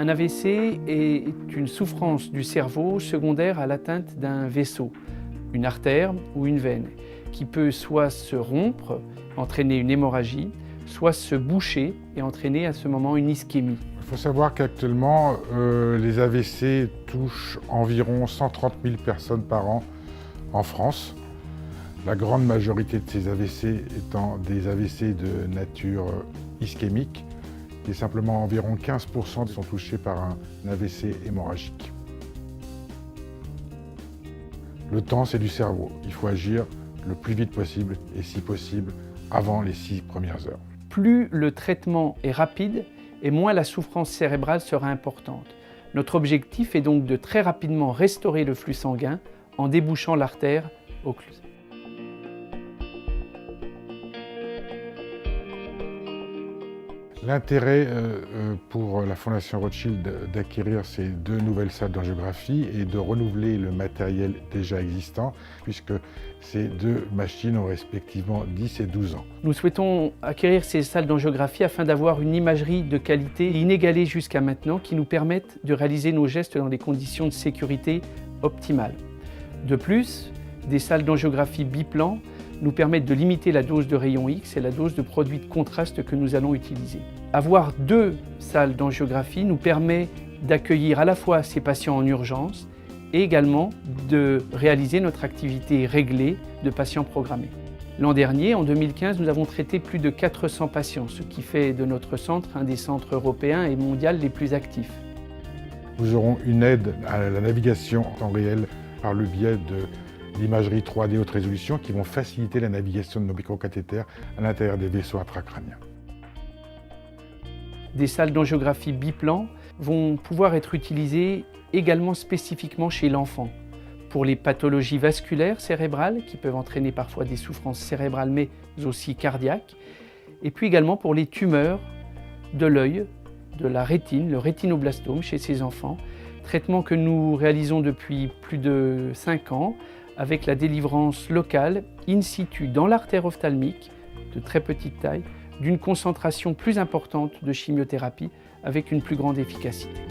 Un AVC est une souffrance du cerveau secondaire à l'atteinte d'un vaisseau, une artère ou une veine, qui peut soit se rompre, entraîner une hémorragie, soit se boucher et entraîner à ce moment une ischémie. Il faut savoir qu'actuellement, les AVC touchent environ 130 000 personnes par an en France. La grande majorité de ces AVC étant des AVC de nature ischémique, et simplement environ 15% sont touchés par un AVC hémorragique. Le temps, c'est du cerveau. Il faut agir le plus vite possible et si possible avant les 6 premières heures. Plus le traitement est rapide et moins la souffrance cérébrale sera importante. Notre objectif est donc de très rapidement restaurer le flux sanguin en débouchant l'artère occlusive. L'intérêt pour la Fondation Rothschild d'acquérir ces 2 nouvelles salles d'angiographie est de renouveler le matériel déjà existant, puisque ces 2 machines ont respectivement 10 et 12 ans. Nous souhaitons acquérir ces salles d'angiographie afin d'avoir une imagerie de qualité inégalée jusqu'à maintenant qui nous permette de réaliser nos gestes dans des conditions de sécurité optimales. De plus, des salles d'angiographie biplan nous permettent de limiter la dose de rayons X et la dose de produits de contraste que nous allons utiliser. Avoir 2 salles d'angiographie nous permet d'accueillir à la fois ces patients en urgence et également de réaliser notre activité réglée de patients programmés. L'an dernier, en 2015, nous avons traité plus de 400 patients, ce qui fait de notre centre un des centres européens et mondiaux les plus actifs. Nous aurons une aide à la navigation en temps réel par le biais de l'imagerie 3D haute résolution qui vont faciliter la navigation de nos microcathéters à l'intérieur des vaisseaux intracrâniens. Des salles d'angiographie biplan vont pouvoir être utilisées également spécifiquement chez l'enfant pour les pathologies vasculaires cérébrales qui peuvent entraîner parfois des souffrances cérébrales mais aussi cardiaques, et puis également pour les tumeurs de l'œil, de la rétine, le rétinoblastome chez ces enfants, traitement que nous réalisons depuis plus de 5 ans avec la délivrance locale in situ dans l'artère ophtalmique de très petite taille, d'une concentration plus importante de chimiothérapie avec une plus grande efficacité.